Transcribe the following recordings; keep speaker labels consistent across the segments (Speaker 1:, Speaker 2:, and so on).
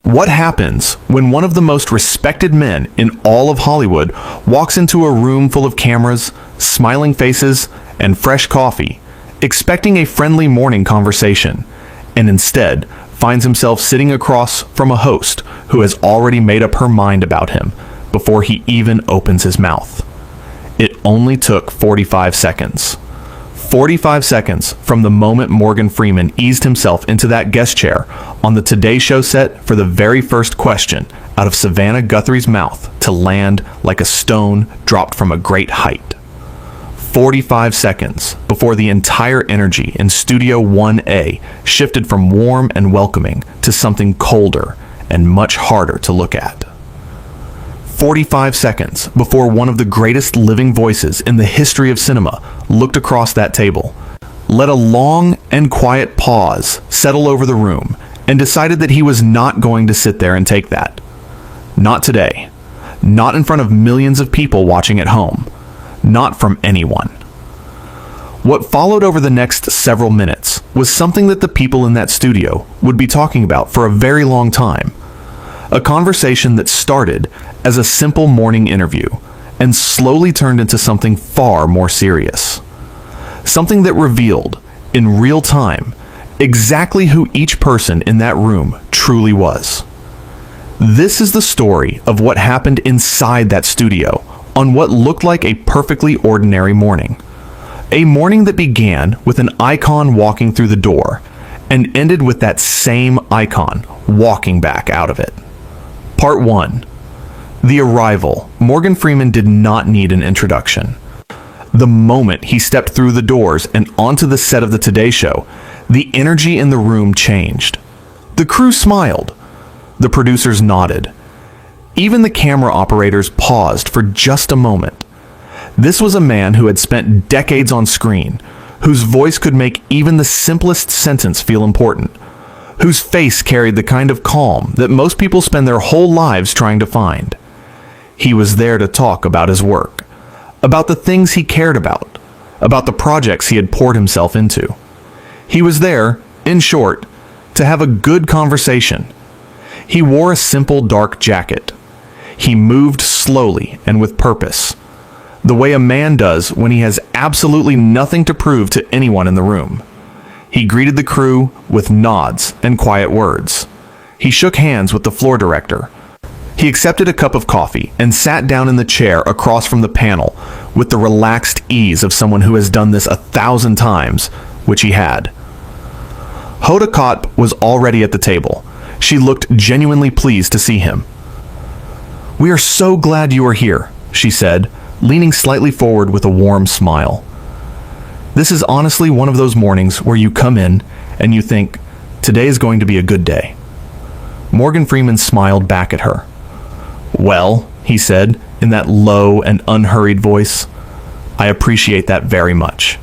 Speaker 1: What happens when one of the most respected men in all of Hollywood walks into a room full of cameras, smiling faces, and fresh coffee, expecting a friendly morning conversation, and instead finds himself sitting across from a host who has already made up her mind about him before he even opens his mouth? It only took 45 seconds. 45 seconds from the moment Morgan Freeman eased himself into that guest chair on the Today Show set for the very first question out of Savannah Guthrie's mouth to land like a stone dropped from a great height. 45 seconds before the entire energy in Studio 1A shifted from warm and welcoming to something colder and much harder to look at. 45 seconds before one of the greatest living voices in the history of cinema looked across that table, let a long and quiet pause settle over the room, and decided that he was not going to sit there and take that. Not today. Not in front of millions of people watching at home. Not from anyone. What followed over the next several minutes was something that the people in that studio would be talking about for a very long time. A conversation that started as a simple morning interview and slowly turned into something far more serious. Something that revealed, in real time, exactly who each person in that room truly was. This is the story of what happened inside that studio on what looked like a perfectly ordinary morning. A morning that began with an icon walking through the door and ended with that same icon walking back out of it. Part 1. The arrival. Morgan Freeman did not need an introduction. The moment he stepped through the doors and onto the set of the Today Show, the energy in the room changed. The crew smiled. The producers nodded. Even the camera operators paused for just a moment. This was a man who had spent decades on screen, whose voice could make even the simplest sentence feel important, whose face carried the kind of calm that most people spend their whole lives trying to find. He was there to talk about his work, about the things he cared about the projects he had poured himself into. He was there, in short, to have a good conversation. He wore a simple dark jacket. He moved slowly and with purpose, the way a man does when he has absolutely nothing to prove to anyone in the room. He greeted the crew with nods and quiet words. He shook hands with the floor director. He accepted a cup of coffee and sat down in the chair across from the panel with the relaxed ease of someone who has done this 1,000 times, which he had. Hoda Kotb was already at the table. She looked genuinely pleased to see him. "We are so glad you are here," she said, leaning slightly forward with a warm smile. "This is honestly one of those mornings where you come in and you think, today is going to be a good day." Morgan Freeman smiled back at her. "Well," he said in that low and unhurried voice, "I appreciate that very much."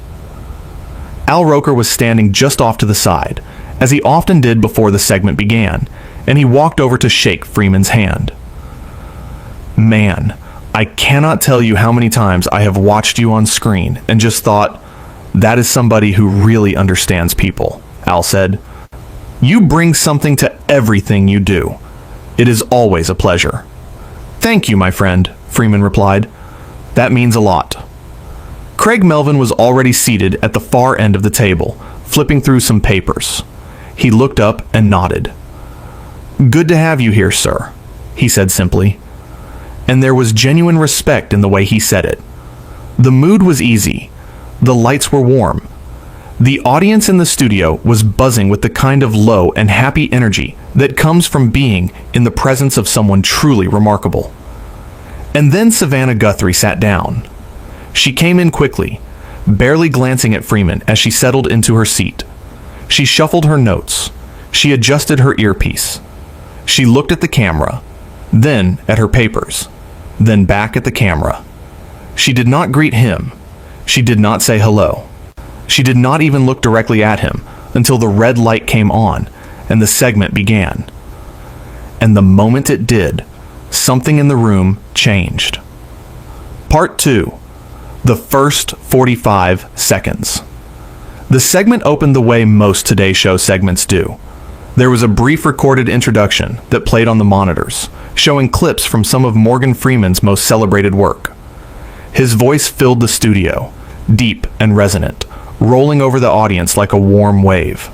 Speaker 1: Al Roker was standing just off to the side, as he often did before the segment began, and he walked over to shake Freeman's hand. "Man, I cannot tell you how many times I have watched you on screen and just thought, that is somebody who really understands people," Al said. "You bring something to everything you do. It is always a pleasure." "Thank you, my friend," Freeman replied. "That means a lot." Craig Melvin was already seated at the far end of the table, flipping through some papers. He looked up and nodded. "Good to have you here, sir," he said simply. And there was genuine respect in the way he said it. The mood was easy. The lights were warm. The audience in the studio was buzzing with the kind of low and happy energy that comes from being in the presence of someone truly remarkable. And then Savannah Guthrie sat down. She came in quickly, barely glancing at Freeman as she settled into her seat. She shuffled her notes. She adjusted her earpiece. She looked at the camera, then at her papers, then back at the camera. She did not greet him. She did not say hello. She did not even look directly at him until the red light came on and the segment began. And the moment it did, something in the room changed. Part 2. The first 45 seconds. The segment opened the way most Today Show segments do. There was a brief recorded introduction that played on the monitors, showing clips from some of Morgan Freeman's most celebrated work. His voice filled the studio, deep and resonant, rolling over the audience like a warm wave.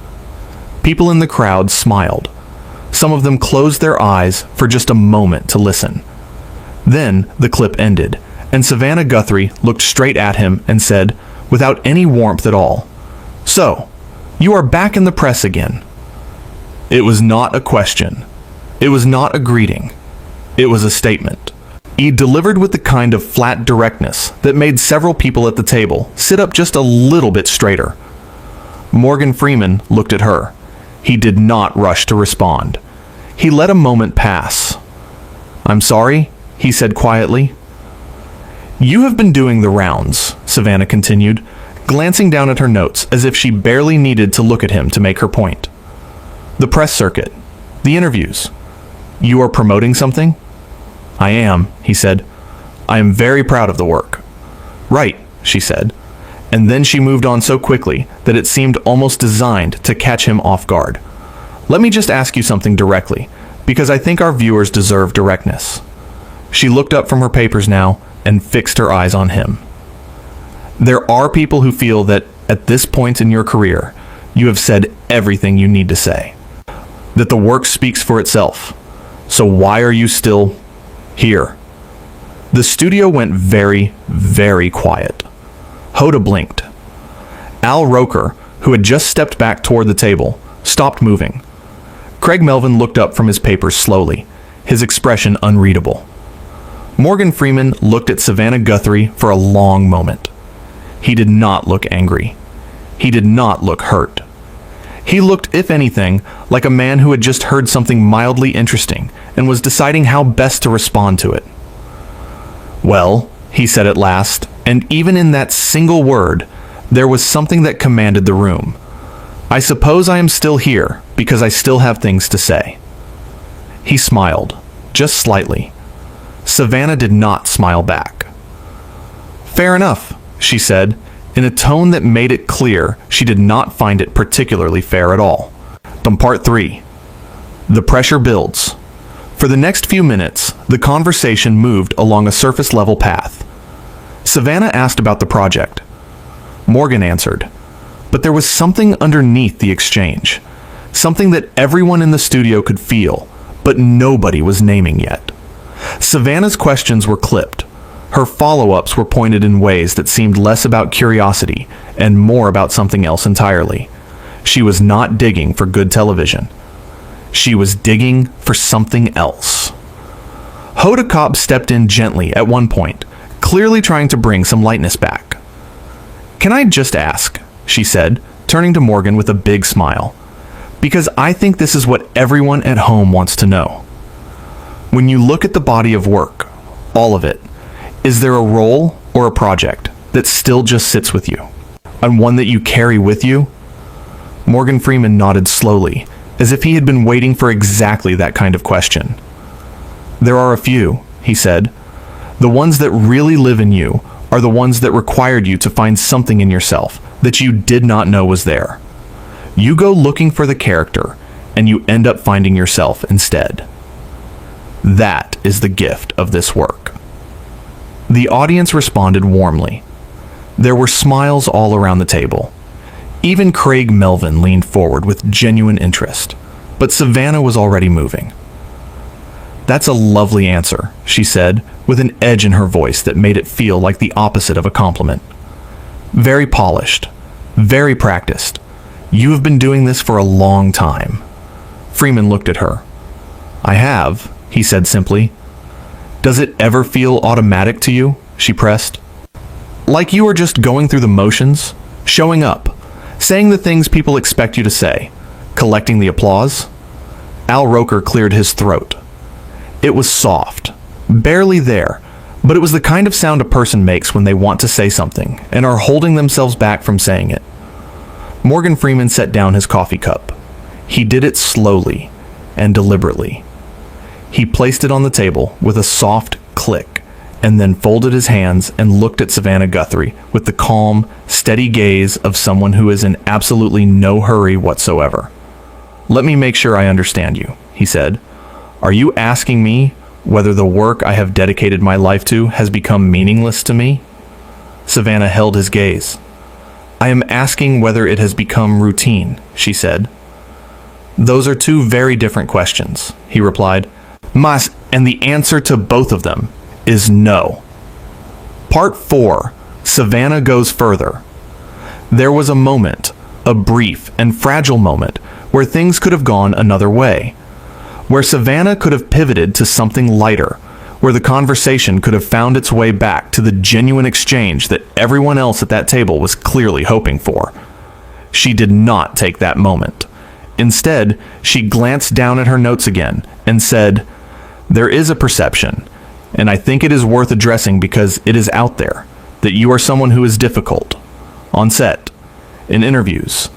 Speaker 1: People in the crowd smiled. Some of them closed their eyes for just a moment to listen. Then the clip ended, and Savannah Guthrie looked straight at him and said, without any warmth at all, "So, you are back in the press again." It was not a question. It was not a greeting. It was a statement. He delivered with the kind of flat directness that made several people at the table sit up just a little bit straighter. Morgan Freeman looked at her. He did not rush to respond. He let a moment pass. "I'm sorry," he said quietly. "You have been doing the rounds," Savannah continued, glancing down at her notes as if she barely needed to look at him to make her point. "The press circuit, the interviews. You are promoting something?" "I am," he said. "I am very proud of the work." "Right," she said, and then she moved on so quickly that it seemed almost designed to catch him off guard. "Let me just ask you something directly, because I think our viewers deserve directness." She looked up from her papers now and fixed her eyes on him. "There are people who feel that at this point in your career, you have said everything you need to say, that the work speaks for itself. So why are you still here?" The studio went very, very quiet. Hoda blinked. Al Roker, who had just stepped back toward the table, stopped moving. Craig Melvin looked up from his papers slowly, his expression unreadable. Morgan Freeman looked at Savannah Guthrie for a long moment. He did not look angry. He did not look hurt. He looked, if anything, like a man who had just heard something mildly interesting and was deciding how best to respond to it. "Well," he said at last, and even in that single word, there was something that commanded the room. "I suppose I am still here because I still have things to say." He smiled, just slightly. Savannah did not smile back. "Fair enough," she said, in a tone that made it clear she did not find it particularly fair at all. Part 3. The pressure builds. For the next few minutes, the conversation moved along a surface-level path. Savannah asked about the project. Morgan answered. But there was something underneath the exchange, something that everyone in the studio could feel, but nobody was naming yet. Savannah's questions were clipped. Her follow-ups were pointed in ways that seemed less about curiosity and more about something else entirely. She was not digging for good television. She was digging for something else. Hoda Kotb stepped in gently at one point, clearly trying to bring some lightness back. "Can I just ask?" she said, turning to Morgan with a big smile. "Because I think this is what everyone at home wants to know. When you look at the body of work, all of it, is there a role or a project that still just sits with you, and one that you carry with you?" Morgan Freeman nodded slowly, as if he had been waiting for exactly that kind of question. "There are a few," he said. "The ones that really live in you are the ones that required you to find something in yourself that you did not know was there. You go looking for the character, and you end up finding yourself instead. That is the gift of this work." The audience responded warmly. There were smiles all around the table. Even Craig Melvin leaned forward with genuine interest, but Savannah was already moving. "That's a lovely answer," she said, with an edge in her voice that made it feel like the opposite of a compliment. "Very polished, very practiced. You have been doing this for a long time." Freeman looked at her. "I have," he said simply. "Does it ever feel automatic to you?" she pressed. "Like you are just going through the motions, showing up, saying the things people expect you to say, collecting the applause?" Al Roker cleared his throat. It was soft, barely there, but it was the kind of sound a person makes when they want to say something and are holding themselves back from saying it. Morgan Freeman set down his coffee cup. He did it slowly and deliberately. He placed it on the table with a soft click and then folded his hands and looked at Savannah Guthrie with the calm, steady gaze of someone who is in absolutely no hurry whatsoever. Let me make sure I understand you, he said. Are you asking me whether the work I have dedicated my life to has become meaningless to me? Savannah held his gaze. I am asking whether it has become routine, she said. Those are two very different questions, he replied. And the answer to both of them is no. Part 4. Savannah goes further. There was a moment, a brief and fragile moment, where things could have gone another way, where Savannah could have pivoted to something lighter, where the conversation could have found its way back to the genuine exchange that everyone else at that table was clearly hoping for. She did not take that moment. Instead, she glanced down at her notes again and said, "There is a perception, and I think it is worth addressing because it is out there, that you are someone who is difficult, on set, in interviews,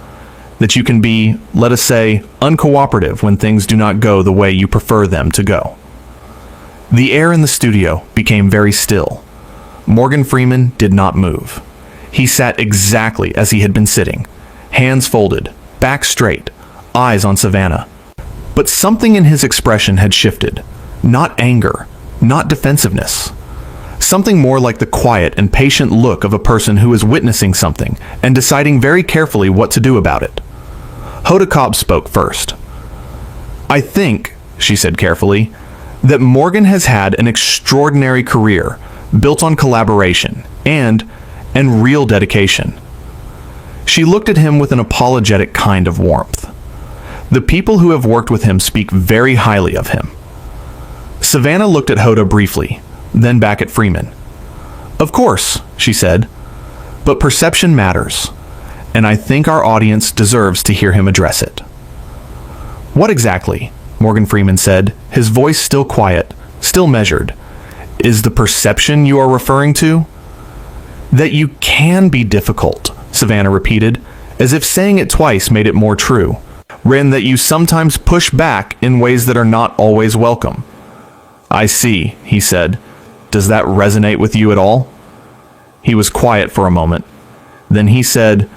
Speaker 1: that you can be, let us say, uncooperative when things do not go the way you prefer them to go." The air in the studio became very still. Morgan Freeman did not move. He sat exactly as he had been sitting, hands folded, back straight, eyes on Savannah. But something in his expression had shifted. Not anger, not defensiveness. Something more like the quiet and patient look of a person who is witnessing something and deciding very carefully what to do about it. Hoda Kotb spoke first. "I think," she said carefully, "that Morgan has had an extraordinary career built on collaboration and real dedication." She looked at him with an apologetic kind of warmth. The people who have worked with him speak very highly of him. Savannah looked at Hoda briefly, then back at Freeman. "Of course," she said, "but perception matters, and I think our audience deserves to hear him address it." "What exactly?" Morgan Freeman said, his voice still quiet, still measured. "Is the perception you are referring to?" "That you can be difficult," Savannah repeated, as if saying it twice made it more true. "And that you sometimes push back in ways that are not always welcome." "I see," he said. "Does that resonate with you at all?" He was quiet for a moment. Then he said,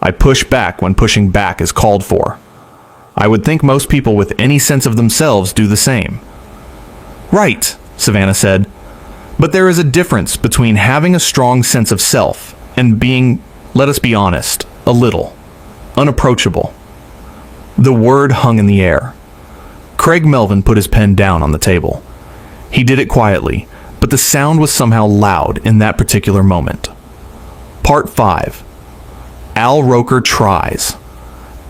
Speaker 1: "I push back when pushing back is called for. I would think most people with any sense of themselves do the same." "Right," Savannah said. "But there is a difference between having a strong sense of self and being, let us be honest, a little unapproachable." The word hung in the air. Craig Melvin put his pen down on the table. He did it quietly, but the sound was somehow loud in that particular moment. Part 5. Al Roker tries.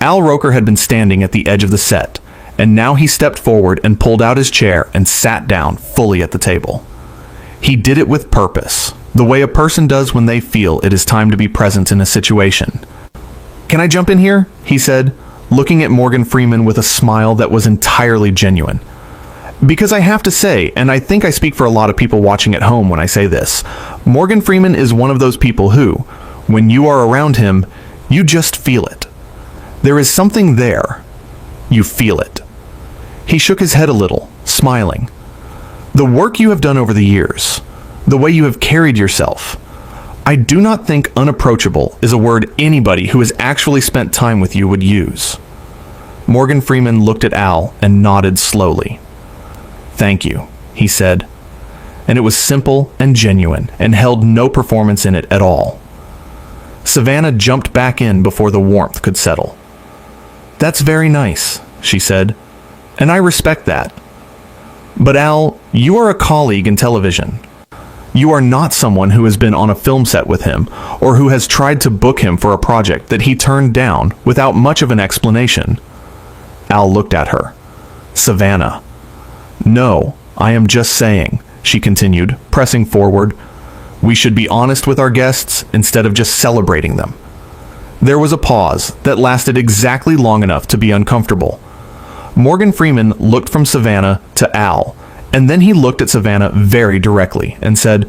Speaker 1: Al Roker had been standing at the edge of the set, and now he stepped forward and pulled out his chair and sat down fully at the table. He did it with purpose, the way a person does when they feel it is time to be present in a situation. "Can I jump in here?" he said, looking at Morgan Freeman with a smile that was entirely genuine. "Because I have to say, and I think I speak for a lot of people watching at home when I say this, Morgan Freeman is one of those people who, when you are around him, you just feel it. There is something there. You feel it." He shook his head a little, smiling. "The work you have done over the years, the way you have carried yourself, I do not think unapproachable is a word anybody who has actually spent time with you would use." Morgan Freeman looked at Al and nodded slowly. "Thank you," he said, and it was simple and genuine and held no performance in it at all. Savannah jumped back in before the warmth could settle. "That's very nice," she said, "and I respect that. But Al, you are a colleague in television. You are not someone who has been on a film set with him or who has tried to book him for a project that he turned down without much of an explanation." Al looked at her. "Savannah." "No, I am just saying," she continued, pressing forward, "we should be honest with our guests instead of just celebrating them." There was a pause that lasted exactly long enough to be uncomfortable. Morgan Freeman looked from Savannah to Al, and then he looked at Savannah very directly and said,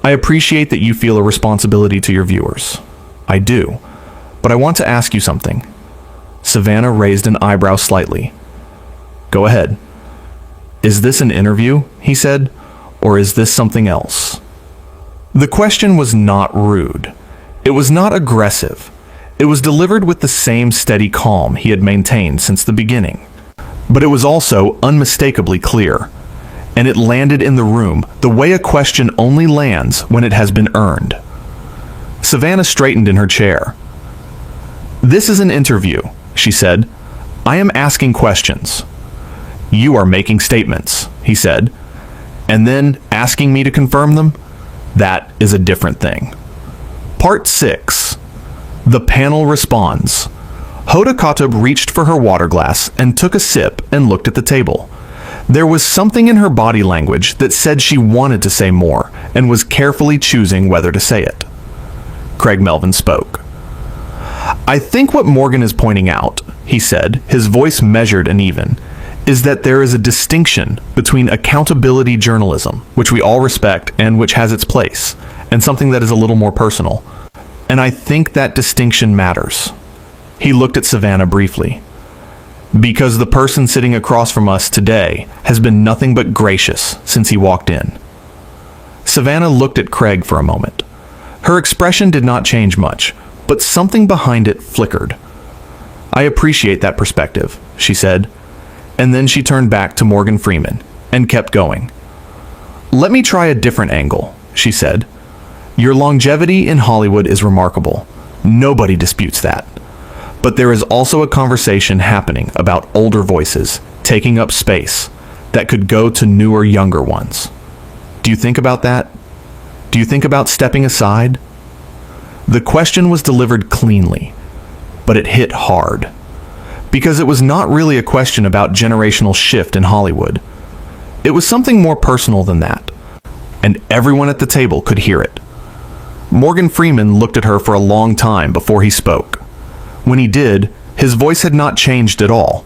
Speaker 1: "I appreciate that you feel a responsibility to your viewers. I do. But I want to ask you something." Savannah raised an eyebrow slightly. "Go ahead." "Is this an interview?" he said, "or is this something else?" The question was not rude. It was not aggressive. It was delivered with the same steady calm he had maintained since the beginning. But it was also unmistakably clear, and it landed in the room the way a question only lands when it has been earned. Savannah straightened in her chair. "This is an interview," she said. "I am asking questions. You are making statements," he said, "and then asking me to confirm them? That is a different thing." Part 6. The panel responds. Hoda Khattab reached for her water glass and took a sip and looked at the table. There was something in her body language that said she wanted to say more and was carefully choosing whether to say it. Craig Melvin spoke. "I think what Morgan is pointing out," he said, his voice measured and even, "is that there is a distinction between accountability journalism, which we all respect and which has its place, and something that is a little more personal. And I think that distinction matters." He looked at Savannah briefly. "Because the person sitting across from us today has been nothing but gracious since he walked in." Savannah looked at Craig for a moment. Her expression did not change much, but something behind it flickered. "I appreciate that perspective," she said, and then she turned back to Morgan Freeman and kept going. "Let me try a different angle," she said. "Your longevity in Hollywood is remarkable. Nobody disputes that. But there is also a conversation happening about older voices taking up space that could go to newer, younger ones. Do you think about that? Do you think about stepping aside?" The question was delivered cleanly, but it hit hard. Because it was not really a question about generational shift in Hollywood. It was something more personal than that. And everyone at the table could hear it. Morgan Freeman looked at her for a long time before he spoke. When he did, his voice had not changed at all.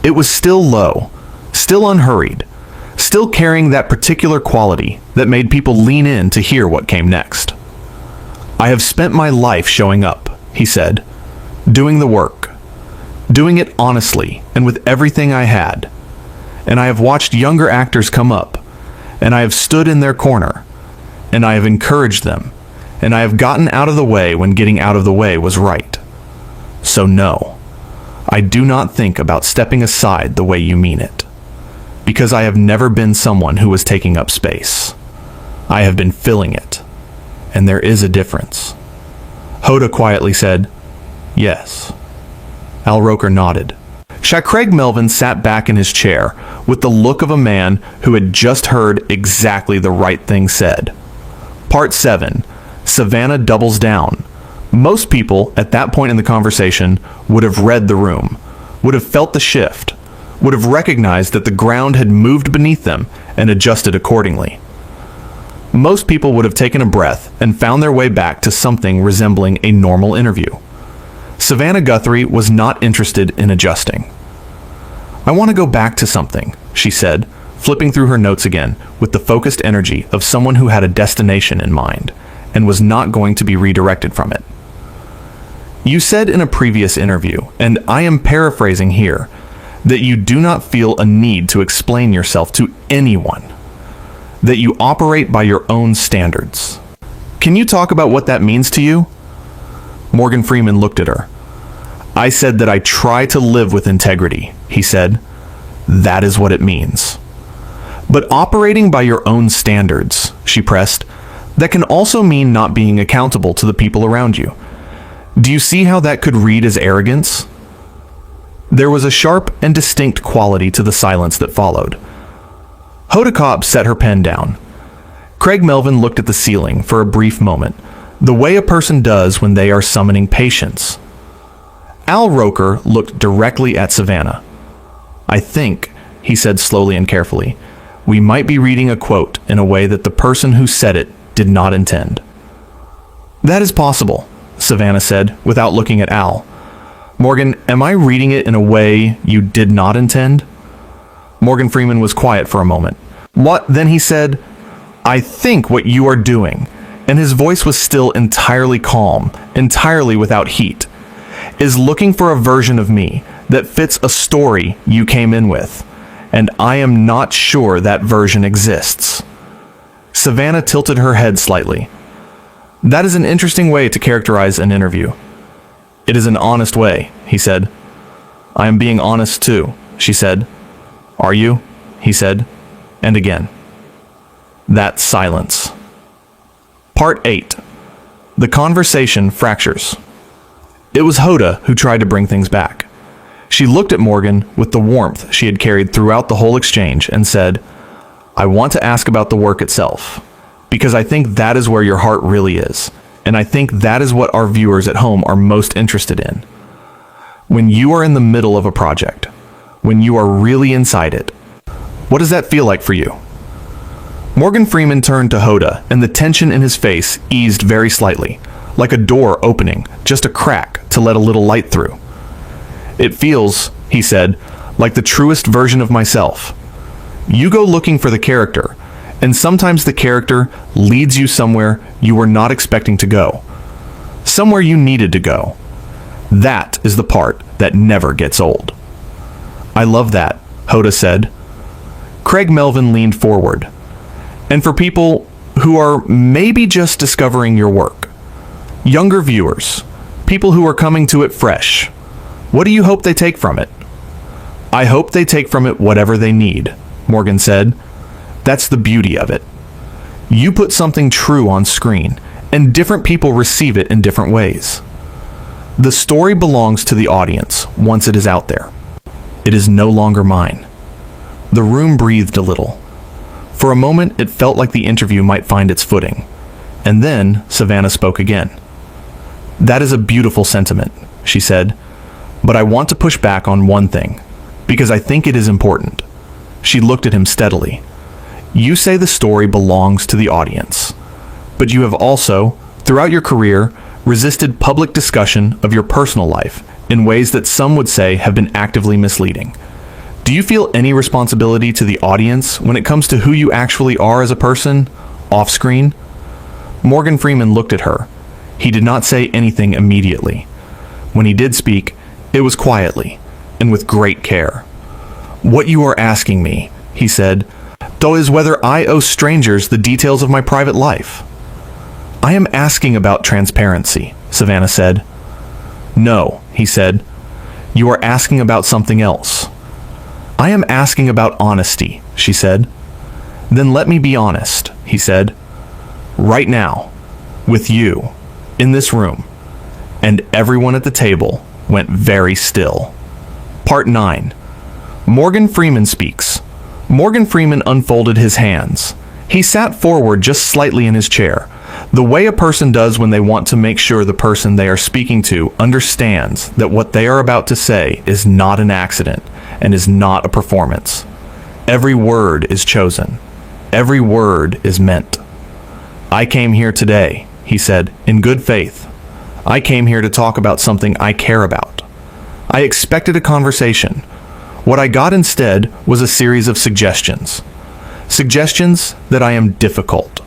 Speaker 1: It was still low, still unhurried, still carrying that particular quality that made people lean in to hear what came next. "I have spent my life showing up," he said, "doing the work, doing it honestly and with everything I had. And I have watched younger actors come up, and I have stood in their corner, and I have encouraged them, and I have gotten out of the way when getting out of the way was right. So no, I do not think about stepping aside the way you mean it, because I have never been someone who was taking up space. I have been filling it, and there is a difference." Hoda quietly said, "Yes." Al Roker nodded. Craig Melvin sat back in his chair with the look of a man who had just heard exactly the right thing said. Part 7. Savannah doubles down. Most people at that point in the conversation would have read the room, would have felt the shift, would have recognized that the ground had moved beneath them and adjusted accordingly. Most people would have taken a breath and found their way back to something resembling a normal interview. Savannah Guthrie was not interested in adjusting. "I want to go back to something," she said, flipping through her notes again with the focused energy of someone who had a destination in mind and was not going to be redirected from it. "You said in a previous interview, and I am paraphrasing here, that you do not feel a need to explain yourself to anyone, that you operate by your own standards. Can you talk about what that means to you?" Morgan Freeman looked at her. "I said that I try to live with integrity," he said. "That is what it means." "But operating by your own standards," she pressed, "that can also mean not being accountable to the people around you. Do you see how that could read as arrogance?" There was a sharp and distinct quality to the silence that followed. Hoda Khattab set her pen down. Craig Melvin looked at the ceiling for a brief moment, the way a person does when they are summoning patience. Al Roker looked directly at Savannah. "I think," he said slowly and carefully, "we might be reading a quote in a way that the person who said it did not intend." "That is possible," Savannah said, without looking at Al. "Morgan, am I reading it in a way you did not intend?" Morgan Freeman was quiet for a moment. "What?" Then he said, "I think what you are doing," and his voice was still entirely calm, entirely without heat, "is looking for a version of me that fits a story you came in with, and I am not sure that version exists." Savannah tilted her head slightly. "That is an interesting way to characterize an interview." It is an honest way, he said. I am being honest too, she said. Are you? He said. And again. That silence. Part 8. The conversation fractures. It was Hoda who tried to bring things back. She looked at Morgan with the warmth she had carried throughout the whole exchange and said, I want to ask about the work itself, because I think that is where your heart really is, and I think that is what our viewers at home are most interested in. When you are in the middle of a project, when you are really inside it, what does that feel like for you? Morgan Freeman turned to Hoda, and the tension in his face eased very slightly, like a door opening, just a crack to let a little light through. It feels, he said, like the truest version of myself. You go looking for the character, and sometimes the character leads you somewhere you were not expecting to go. Somewhere you needed to go. That is the part that never gets old. I love that, Hoda said. Craig Melvin leaned forward. And for people who are maybe just discovering your work, younger viewers, people who are coming to it fresh, what do you hope they take from it? I hope they take from it whatever they need, Morgan said. That's the beauty of it. You put something true on screen, and different people receive it in different ways. The story belongs to the audience once it is out there. It is no longer mine. The room breathed a little. For a moment, it felt like the interview might find its footing. And then Savannah spoke again. That is a beautiful sentiment, she said. But I want to push back on one thing, because I think it is important. She looked at him steadily. You say the story belongs to the audience, but you have also, throughout your career, resisted public discussion of your personal life in ways that some would say have been actively misleading. Do you feel any responsibility to the audience when it comes to who you actually are as a person, off-screen? Morgan Freeman looked at her. He did not say anything immediately. When he did speak, it was quietly, and with great care. What you are asking me, he said, though, is whether I owe strangers the details of my private life. I am asking about transparency, Savannah said. No, he said. You are asking about something else. I am asking about honesty, she said. Then let me be honest, he said. Right now, with you, in this room, and everyone at the table went very still. Part 9. Morgan Freeman speaks. Morgan Freeman unfolded his hands. He sat forward just slightly in his chair, the way a person does when they want to make sure the person they are speaking to understands that what they are about to say is not an accident and is not a performance. Every word is chosen. Every word is meant. I came here today, he said, in good faith. I came here to talk about something I care about. I expected a conversation. What I got instead was a series of suggestions. Suggestions that I am difficult,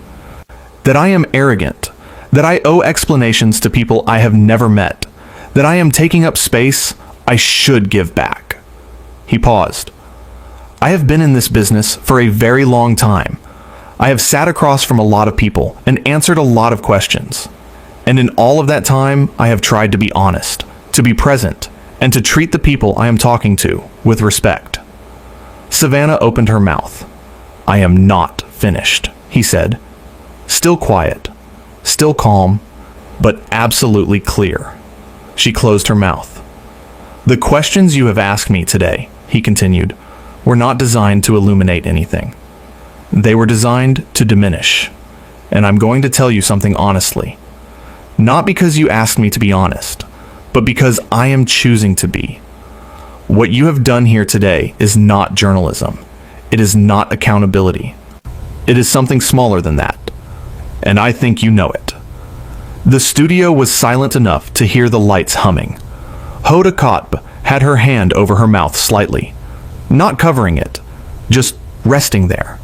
Speaker 1: that I am arrogant, that I owe explanations to people I have never met, that I am taking up space I should give back. He paused. I have been in this business for a very long time. I have sat across from a lot of people and answered a lot of questions. And in all of that time, I have tried to be honest, to be present, and to treat the people I am talking to with respect. Savannah opened her mouth. I am not finished, he said. Still quiet, still calm, but absolutely clear. She closed her mouth. The questions you have asked me today, he continued, were not designed to illuminate anything. They were designed to diminish. And I'm going to tell you something honestly. Not because you asked me to be honest, but because I am choosing to be. What you have done here today is not journalism. It is not accountability. It is something smaller than that. And I think you know it. The studio was silent enough to hear the lights humming. Hoda Kotb had her hand over her mouth slightly, not covering it, just resting there.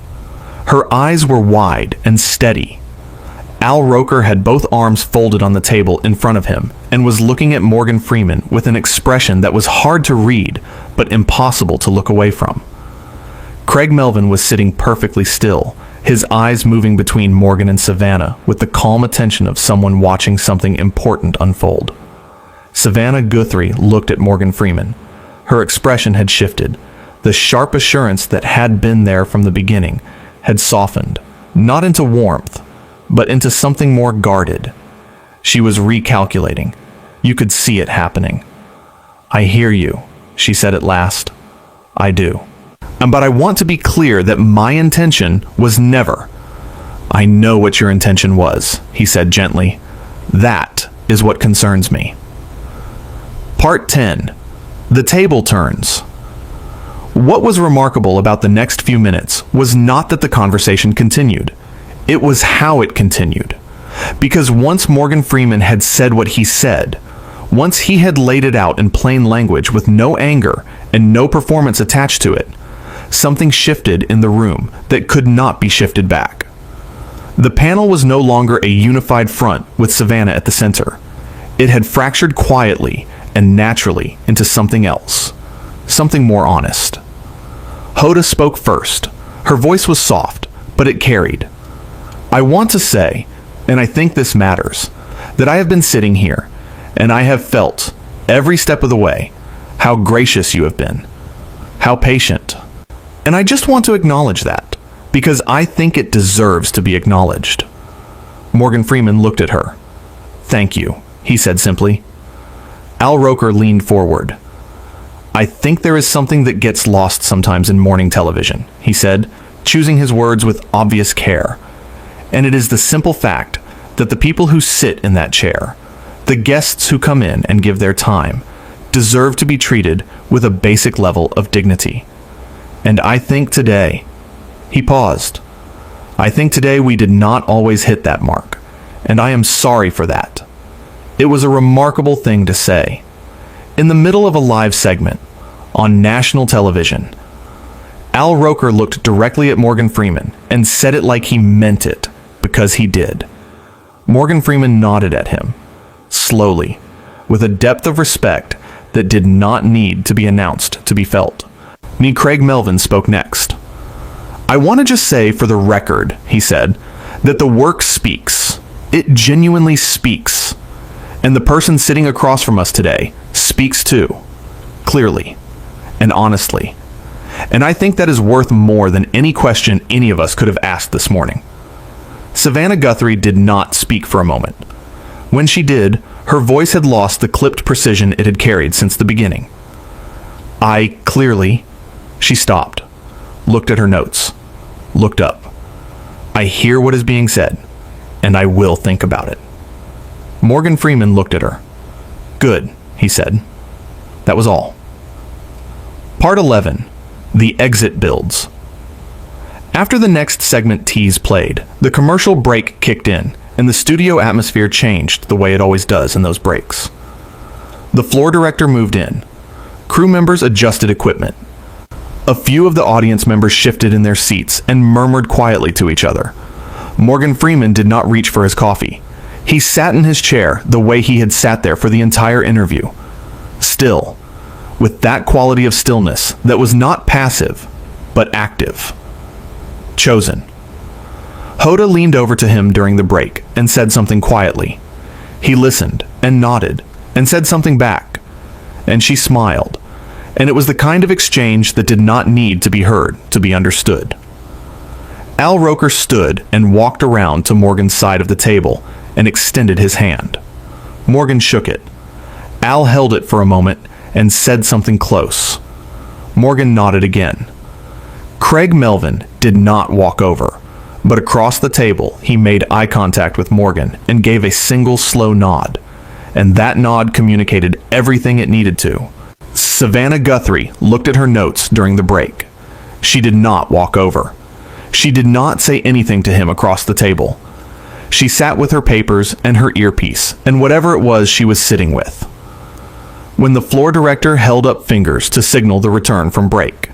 Speaker 1: Her eyes were wide and steady. Al Roker had both arms folded on the table in front of him and was looking at Morgan Freeman with an expression that was hard to read but impossible to look away from. Craig Melvin was sitting perfectly still, his eyes moving between Morgan and Savannah with the calm attention of someone watching something important unfold. Savannah Guthrie looked at Morgan Freeman. Her expression had shifted. The sharp assurance that had been there from the beginning had softened, not into warmth, but into something more guarded. She was recalculating. You could see it happening. "I hear you," she said at last. "I do. But I want to be clear that my intention was never." "I know what your intention was," he said gently. "That is what concerns me." Part 10. The table turns. What was remarkable about the next few minutes was not that the conversation continued. It was how it continued. Because once Morgan Freeman had said what he said, once he had laid it out in plain language with no anger and no performance attached to it, something shifted in the room that could not be shifted back. The panel was no longer a unified front with Savannah at the center. It had fractured quietly and naturally into something else, something more honest. Hoda spoke first. Her voice was soft, but it carried. "I want to say, and I think this matters, that I have been sitting here, and I have felt, every step of the way, how gracious you have been, how patient. And I just want to acknowledge that, because I think it deserves to be acknowledged." Morgan Freeman looked at her. "Thank you," he said simply. Al Roker leaned forward. "I think there is something that gets lost sometimes in morning television," he said, choosing his words with obvious care. "And it is the simple fact that the people who sit in that chair, the guests who come in and give their time, deserve to be treated with a basic level of dignity. And I think today," he paused, "I think today we did not always hit that mark, and I am sorry for that." It was a remarkable thing to say. In the middle of a live segment, on national television, Al Roker looked directly at Morgan Freeman and said it like he meant it, because he did. Morgan Freeman nodded at him, slowly, with a depth of respect that did not need to be announced to be felt. Craig Melvin spoke next. "I want to just say for the record," he said, "that the work speaks. It genuinely speaks. And the person sitting across from us today speaks too, clearly and honestly. And I think that is worth more than any question any of us could have asked this morning." Savannah Guthrie did not speak for a moment. When she did, her voice had lost the clipped precision it had carried since the beginning. "I clearly..." She stopped, looked at her notes, looked up. "I hear what is being said, and I will think about it." Morgan Freeman looked at her. "Good," he said. That was all. Part 11. The exit builds. After the next segment tease played, the commercial break kicked in, and the studio atmosphere changed the way it always does in those breaks. The floor director moved in. Crew members adjusted equipment. A few of the audience members shifted in their seats and murmured quietly to each other. Morgan Freeman did not reach for his coffee. He sat in his chair the way he had sat there for the entire interview. Still, with that quality of stillness that was not passive, but active. Chosen. Hoda leaned over to him during the break and said something quietly. He listened and nodded and said something back. And she smiled. And it was the kind of exchange that did not need to be heard to be understood. Al Roker stood and walked around to Morgan's side of the table and extended his hand. Morgan shook it. Al held it for a moment and said something close. Morgan nodded again. Craig Melvin did not walk over, but across the table he made eye contact with Morgan and gave a single slow nod, and that nod communicated everything it needed to. Savannah Guthrie looked at her notes during the break. She did not walk over. She did not say anything to him across the table. She sat with her papers and her earpiece and whatever it was she was sitting with. When the floor director held up fingers to signal the return from break,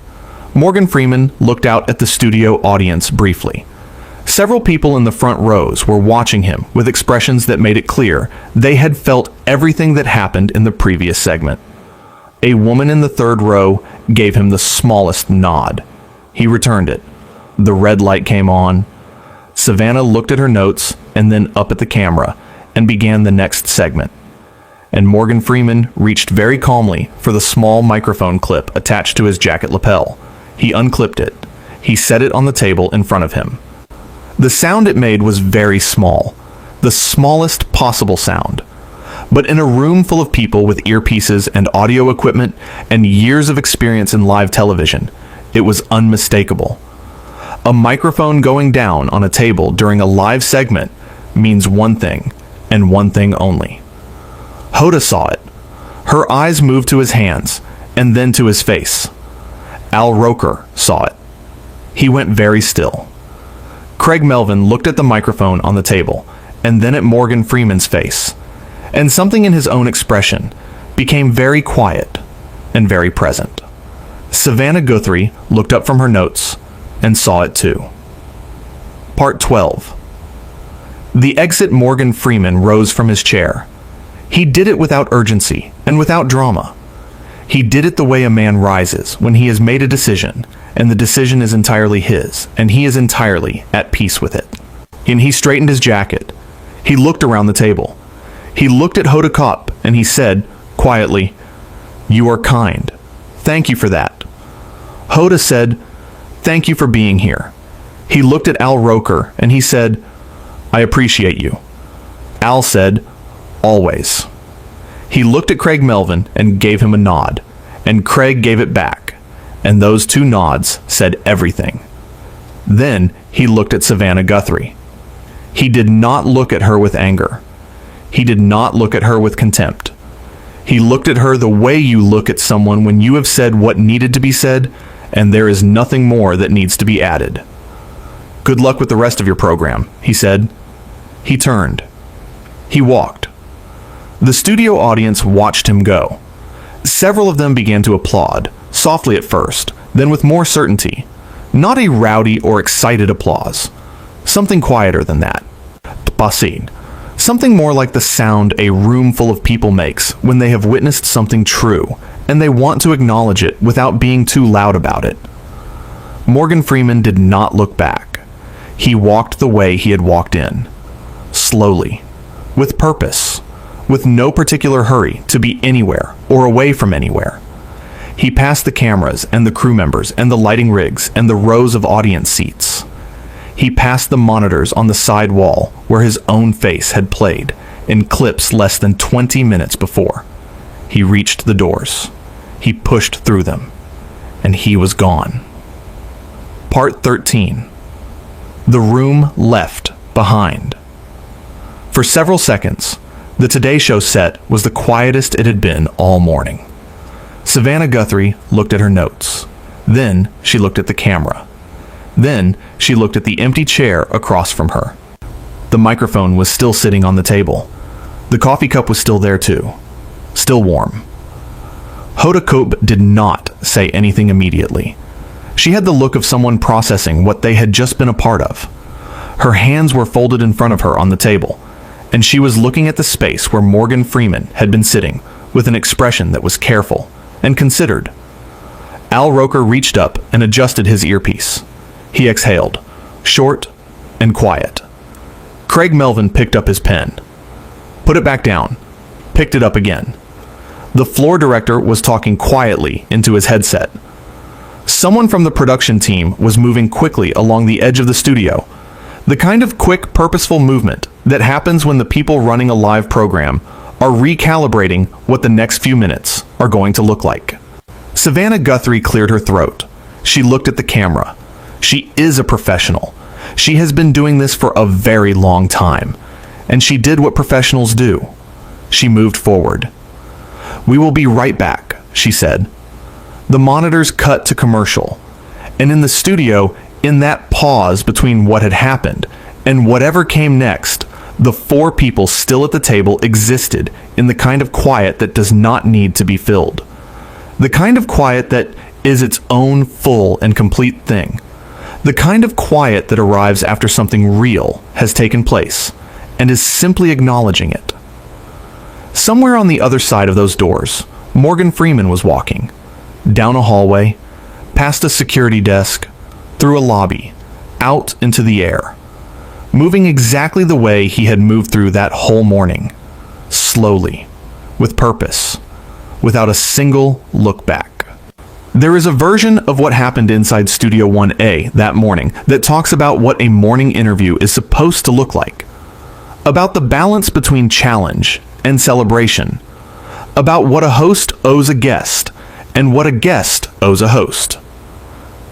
Speaker 1: Morgan Freeman looked out at the studio audience briefly. Several people in the front rows were watching him with expressions that made it clear they had felt everything that happened in the previous segment. A woman in the third row gave him the smallest nod. He returned it. The red light came on. Savannah looked at her notes and then up at the camera and began the next segment. and Morgan Freeman reached very calmly for the small microphone clip attached to his jacket lapel. He unclipped it. He set it on the table in front of him. The sound it made was very small, the smallest possible sound. But in a room full of people with earpieces and audio equipment and years of experience in live television, it was unmistakable. A microphone going down on a table during a live segment means one thing, and one thing only. Hoda saw it. Her eyes moved to his hands, and then to his face. Al Roker saw it. He went very still. Craig Melvin looked at the microphone on the table, and then at Morgan Freeman's face, and something in his own expression became very quiet and very present. Savannah Guthrie looked up from her notes and saw it too. Part 12. The exit Morgan Freeman rose from his chair. He did it without urgency and without drama. He did it the way a man rises when he has made a decision, and the decision is entirely his, and he is entirely at peace with it. And he straightened his jacket. He looked around the table. He looked at Hoda Kotb, and he said, quietly, "You are kind. Thank you for that." Hoda said, "Thank you for being here." He looked at Al Roker, and he said, "I appreciate you." Al said, "Always." He looked at Craig Melvin and gave him a nod, and Craig gave it back, and those two nods said everything. Then he looked at Savannah Guthrie. He did not look at her with anger. He did not look at her with contempt. He looked at her the way you look at someone when you have said what needed to be said, and there is nothing more that needs to be added. "Good luck with the rest of your program," he said. He turned. He walked. The studio audience watched him go. Several of them began to applaud, softly at first, then with more certainty. Not a rowdy or excited applause. Something quieter than that. Basin. Something more like the sound a room full of people makes when they have witnessed something true, and they want to acknowledge it without being too loud about it. Morgan Freeman did not look back. He walked the way he had walked in. Slowly. With purpose. With no particular hurry to be anywhere or away from anywhere. He passed the cameras and the crew members and the lighting rigs and the rows of audience seats. He passed the monitors on the side wall where his own face had played in clips less than 20 minutes before. He reached the doors. He pushed through them. And he was gone. Part 13. The room left behind. For several seconds, the Today Show set was the quietest it had been all morning. Savannah Guthrie looked at her notes. Then she looked at the camera. Then she looked at the empty chair across from her. The microphone was still sitting on the table. The coffee cup was still there too. Still warm. Hoda Kotb did not say anything immediately. She had the look of someone processing what they had just been a part of. Her hands were folded in front of her on the table, and she was looking at the space where Morgan Freeman had been sitting with an expression that was careful and considered. Al Roker reached up and adjusted his earpiece. He exhaled, short and quiet. Craig Melvin picked up his pen, put it back down, picked it up again. The floor director was talking quietly into his headset. Someone from the production team was moving quickly along the edge of the studio, the kind of quick, purposeful movement that happens when the people running a live program are recalibrating what the next few minutes are going to look like. Savannah Guthrie cleared her throat. She looked at the camera. She is a professional. She has been doing this for a very long time, and she did what professionals do. She moved forward. "We will be right back," she said. The monitors cut to commercial, and in the studio, in that pause between what had happened and whatever came next, the four people still at the table existed in the kind of quiet that does not need to be filled. The kind of quiet that is its own full and complete thing. The kind of quiet that arrives after something real has taken place and is simply acknowledging it. Somewhere on the other side of those doors, Morgan Freeman was walking. Down a hallway, past a security desk, through a lobby, out into the air. Moving exactly the way he had moved through that whole morning. Slowly, with purpose, without a single look back. There is a version of what happened inside Studio 1A that morning that talks about what a morning interview is supposed to look like, about the balance between challenge and celebration, about what a host owes a guest and what a guest owes a host,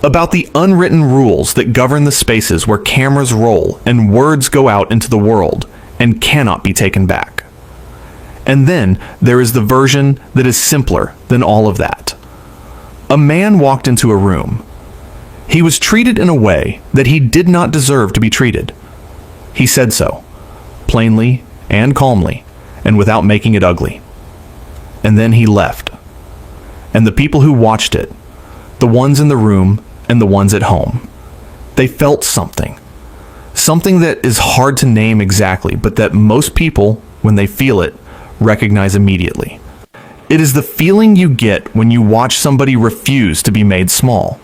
Speaker 1: about the unwritten rules that govern the spaces where cameras roll and words go out into the world and cannot be taken back. And then there is the version that is simpler than all of that. A man walked into a room. He was treated in a way that he did not deserve to be treated. He said so, plainly and calmly, and without making it ugly. And then he left. And the people who watched it, the ones in the room and the ones at home, they felt something. Something that is hard to name exactly, but that most people, when they feel it, recognize immediately. It is the feeling you get when you watch somebody refuse to be made small.